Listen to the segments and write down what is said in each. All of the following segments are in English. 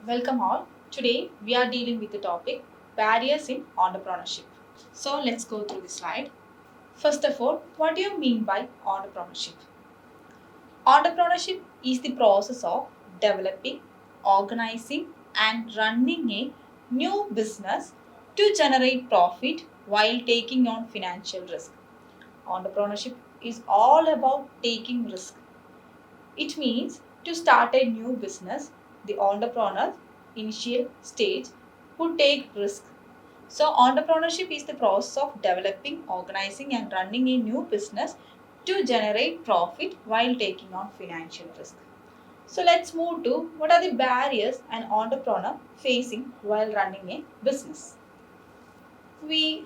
Welcome all. Today we are dealing with the topic barriers in entrepreneurship. So let's go through the slide. First of all, what do you mean by entrepreneurship? Entrepreneurship is the process of developing, organizing, and running a new business to generate profit while taking on financial risk. Entrepreneurship is all about taking risk. It means to start a new business, the entrepreneur initial stage would take risk. So entrepreneurship is the process of developing, organizing and running a new business to generate profit while taking on financial risk. So let's move to what are the barriers an entrepreneur facing while running a business. We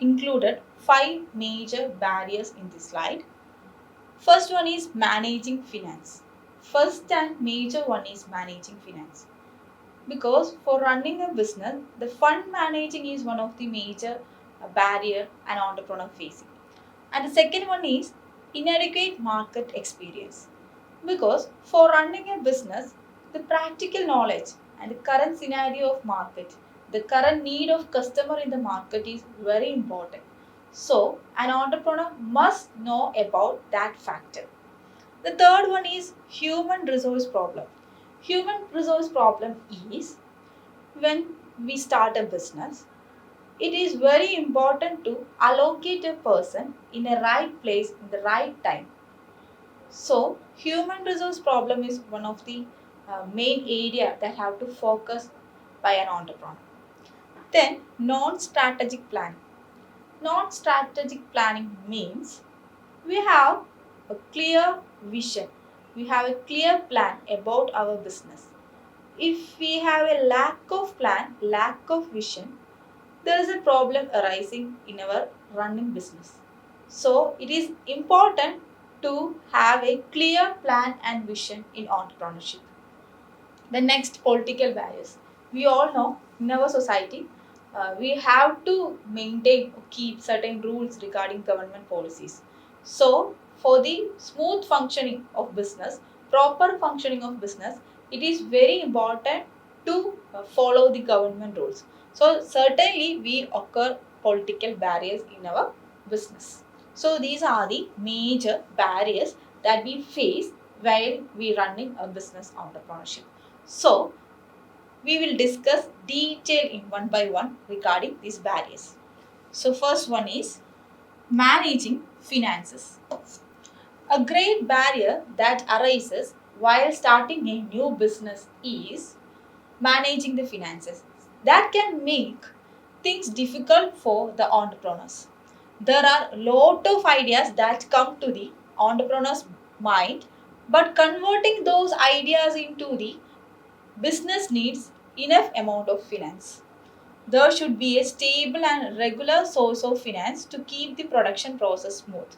included 5 major barriers in this slide. First one is managing finance. First and major one is managing finance. Because for running a business, the fund managing is one of the major barrier an entrepreneur facing. And the second one is inadequate market experience. Because for running a business, the practical knowledge and the current scenario of market, the current need of customer in the market is very important. So, an entrepreneur must know about that factor. The third one is human resource problem. Human resource problem is when we start a business, it is very important to allocate a person in a right place in the right time. So, human resource problem is one of the main area that have to focus by an entrepreneur. Then, non-strategic planning. Non-strategic planning means we have a clear vision. We have a clear plan about our business. If we have a lack of plan, lack of vision, there is a problem arising in our running business. So, it is important to have a clear plan and vision in entrepreneurship. The next, political barriers. We all know in our society, we have to maintain or keep certain rules regarding government policies. So, for the smooth functioning of business, proper functioning of business, it is very important to follow the government rules. So, certainly we occur political barriers in our business. So, these are the major barriers that we face while we running a business entrepreneurship. So, we will discuss detail in one by one regarding these barriers. So, first one is managing finances. A great barrier that arises while starting a new business is managing the finances. That can make things difficult for the entrepreneurs. There are a lot of ideas that come to the entrepreneur's mind, but converting those ideas into the business needs enough amount of finance. There should be a stable and regular source of finance to keep the production process smooth.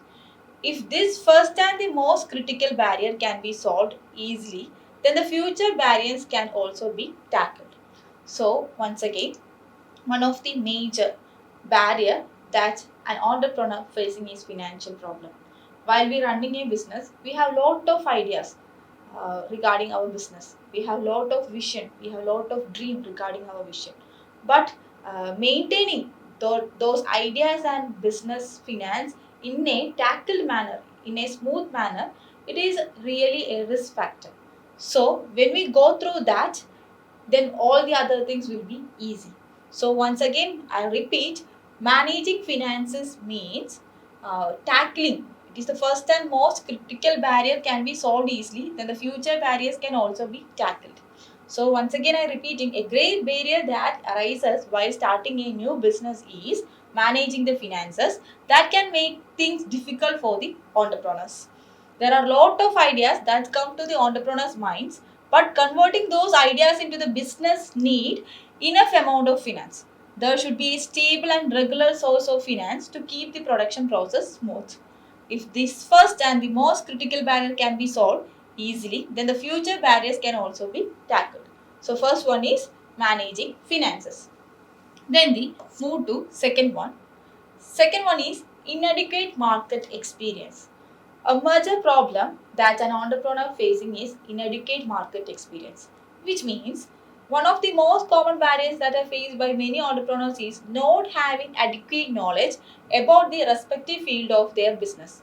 If this first and the most critical barrier can be solved easily, then the future barriers can also be tackled. So, once again, one of the major barrier that an entrepreneur facing is financial problem. While we running a business, we have lot of ideas regarding our business. We have lot of vision. We have lot of dream regarding our vision. But maintaining those ideas and business finance in a tackled manner, in a smooth manner, it is really a risk factor. So when we go through that, then all the other things will be easy. So once again, I repeat, managing finances means tackling. It is the first and most critical barrier can be solved easily, then the future barriers can also be tackled. So once again, I repeating, a great barrier that arises while starting a new business is managing the finances that can make things difficult for the entrepreneurs. There are a lot of ideas that come to the entrepreneurs' minds, but converting those ideas into the business need enough amount of finance. There should be a stable and regular source of finance to keep the production process smooth. If this first and the most critical barrier can be solved easily, then the future barriers can also be tackled. So first one is managing finances. Then we move to second one. Second one is inadequate market experience. A major problem that an entrepreneur facing is inadequate market experience, which means One of the most common barriers that are faced by many entrepreneurs is not having adequate knowledge about the respective field of their business.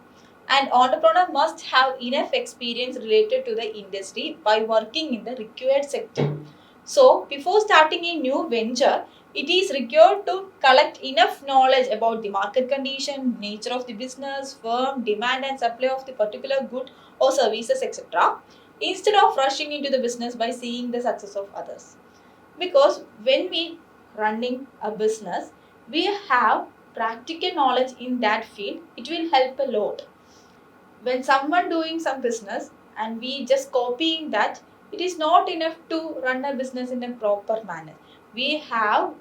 An entrepreneur must have enough experience related to the industry by working in the required sector. So, before starting a new venture, it is required to collect enough knowledge about the market condition, nature of the business, firm, demand and supply of the particular good or services, etc. Instead of rushing into the business by seeing the success of others. Because when we running a business, we have practical knowledge in that field, it will help a lot. When someone doing some business and we just copying that, it is not enough to run a business in a proper manner. We have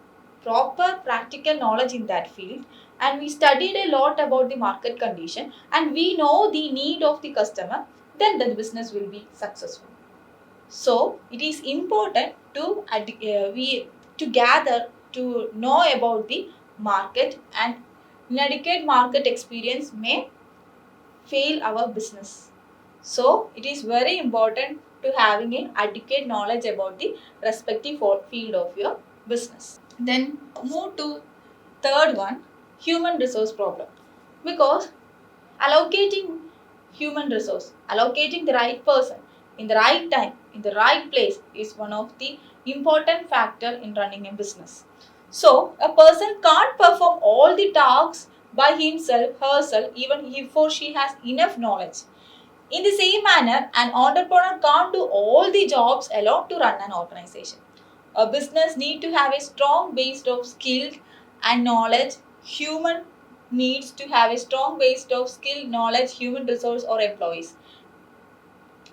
proper practical knowledge in that field, and we studied a lot about the market condition, and we know the need of the customer, then the business will be successful. So it is important to we to gather to know about the market, and inadequate market experience may fail our business. So it is very important to having an adequate knowledge about the respective field of your business. Then move to third one, human resource problem. Because allocating human resource, allocating the right person in the right time, in the right place is one of the important factor in running a business. So a person can't perform all the tasks by himself, herself, even if or she has enough knowledge. In the same manner, an entrepreneur can't do all the jobs alone to run an organization. A business need to have a strong base of skilled and knowledge. Human needs to have a strong base of skill, knowledge, human resource or employees.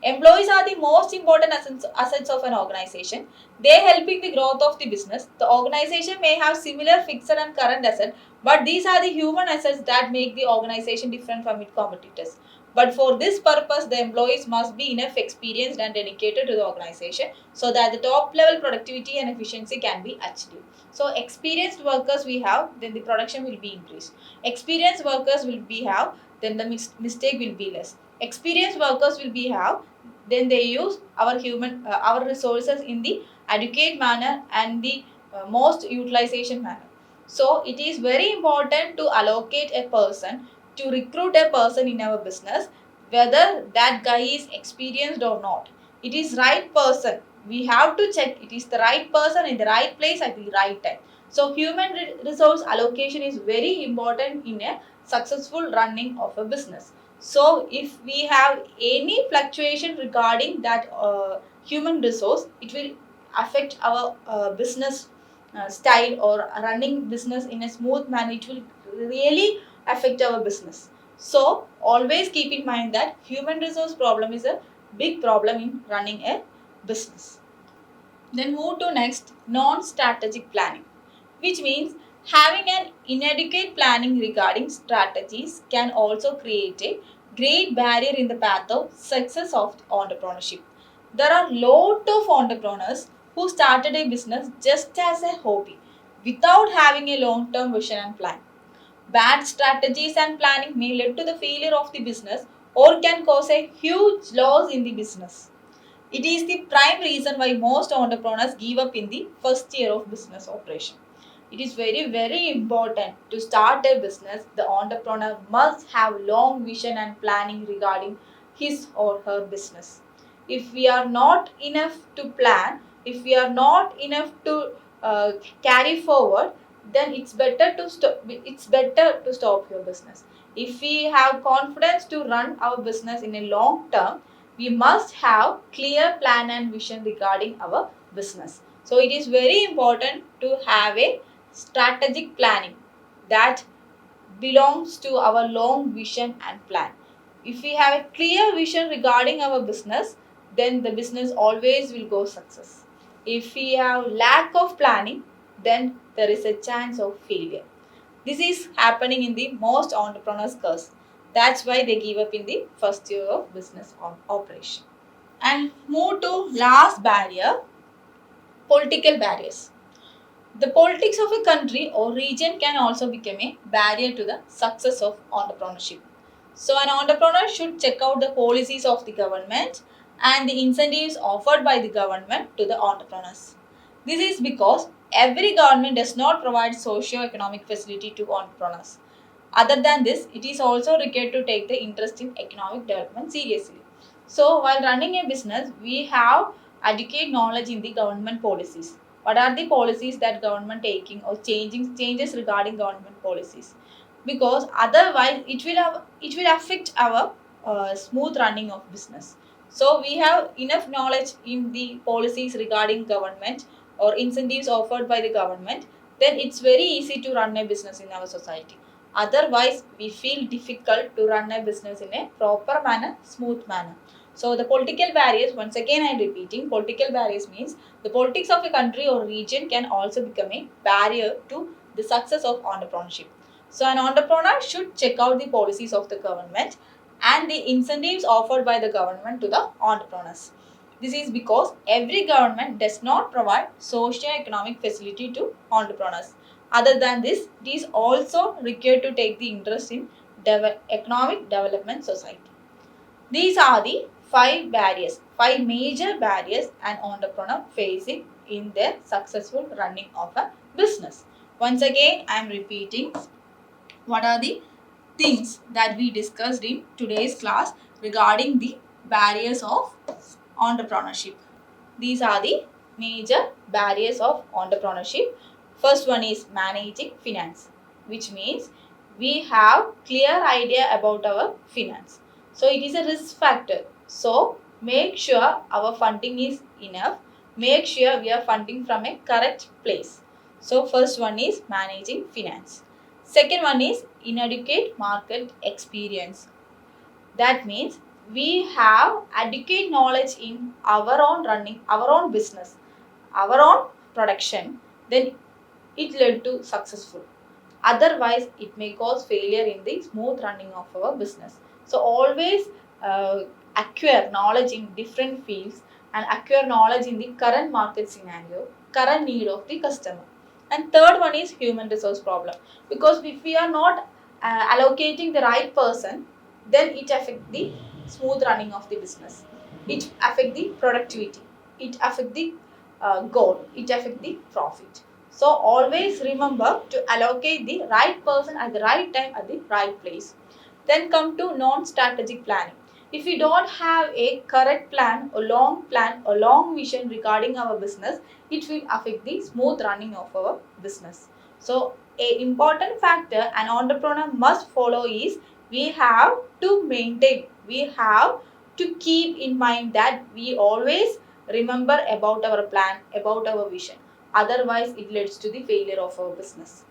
Employees are the most important assets of an organization. They help in the growth of the business. The organization may have similar fixed and current assets, but these are the human assets that make the organization different from its competitors. But for this purpose, the employees must be enough experienced and dedicated to the organization so that the top level productivity and efficiency can be achieved. So experienced workers we have, then the production will be increased. Experienced workers will be have, then the mistake will be less. Experienced workers will be have, then they use our resources in the adequate manner and the most utilization manner. So it is very important to allocate a person, to recruit a person in our business, whether that guy is experienced or not. It is right person, we have to check it is the right person in the right place at the right time. So human resource allocation is very important in a successful running of a business. So if we have any fluctuation regarding that human resource, it will affect our business style or running business in a smooth manner. It will really affect our business. So always keep in mind that human resource problem is a big problem in running a business. Then move to next, non-strategic planning, which means having an inadequate planning regarding strategies can also create a great barrier in the path of success of entrepreneurship. There are lot of entrepreneurs who started a business just as a hobby without having a long-term vision and plan. Bad strategies and planning may lead to the failure of the business or can cause a huge loss in the business. It is the prime reason why most entrepreneurs give up in the first year of business operation. It is very, very important to start a business. The entrepreneur must have long vision and planning regarding his or her business. If we are not enough to plan, if we are not enough to carry forward, then it's better to stop. It's better to stop your business. If we have confidence to run our business in a long term, we must have clear plan and vision regarding our business. So it is very important to have a strategic planning that belongs to our long vision and plan. If we have a clear vision regarding our business, then the business always will go success. If we have lack of planning, then there is a chance of failure. This is happening in the most entrepreneurs curse. That's why they give up in the first year of business operation. And move to last barrier, political barriers. The politics of a country or region can also become a barrier to the success of entrepreneurship. So an entrepreneur should check out the policies of the government and the incentives offered by the government to the entrepreneurs. This is because every government does not provide socio-economic facility to entrepreneurs. Other than this, it is also required to take the interest in economic development seriously. So, while running a business, we have adequate knowledge in the government policies. What are the policies that government taking or changes regarding government policies? Because otherwise, it will affect our smooth running of business. So, we have enough knowledge in the policies regarding government or incentives offered by the government. Then it's very easy to run a business in our society. Otherwise, we feel difficult to run a business in a proper manner, smooth manner. So, the political barriers, once again I am repeating, political barriers means the politics of a country or region can also become a barrier to the success of entrepreneurship. So, an entrepreneur should check out the policies of the government and the incentives offered by the government to the entrepreneurs. This is because every government does not provide socio-economic facility to entrepreneurs. Other than this, it is also required to take the interest in economic development society. These are the five major barriers an entrepreneur facing in their successful running of a business. Once again, I am repeating what are the things that we discussed in today's class regarding the barriers of entrepreneurship. These are the major barriers of entrepreneurship. First one is managing finance, which means we have clear idea about our finance. So it is a risk factor. So make sure our funding is enough. Make sure we are funding from a correct place. So first one is managing finance. Second one is inadequate market experience. That means we have adequate knowledge in our own running, our own business, our own production, then it led to successful. Otherwise, it may cause failure in the smooth running of our business. So always acquire knowledge in different fields and acquire knowledge in the current market scenario, current need of the customer. And third one is human resource problem, because if we are not allocating the right person, then it affects the smooth running of the business. It affects the productivity. It affects the goal. It affects the profit. So always remember to allocate the right person at the right time at the right place. Then come to non-strategic planning. If we don't have a correct plan, a long vision regarding our business, it will affect the smooth running of our business. So a important factor an entrepreneur must follow is we have to maintain, we have to keep in mind that we always remember about our plan, about our vision. Otherwise, it leads to the failure of our business.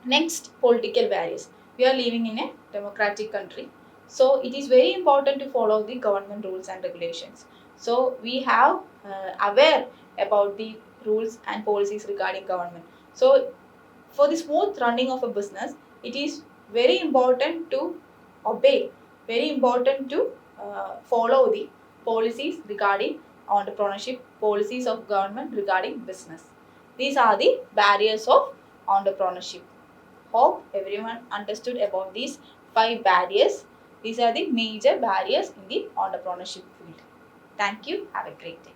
Next, political barriers. We are living in a democratic country. So, it is very important to follow the government rules and regulations. So, we have aware about the rules and policies regarding government. So, for the smooth running of a business, it is very important to obey, very important to follow the policies regarding entrepreneurship, policies of government regarding business. These are the barriers of entrepreneurship. Hope everyone understood about these five barriers. These are the major barriers in the entrepreneurship field. Thank you. Have a great day.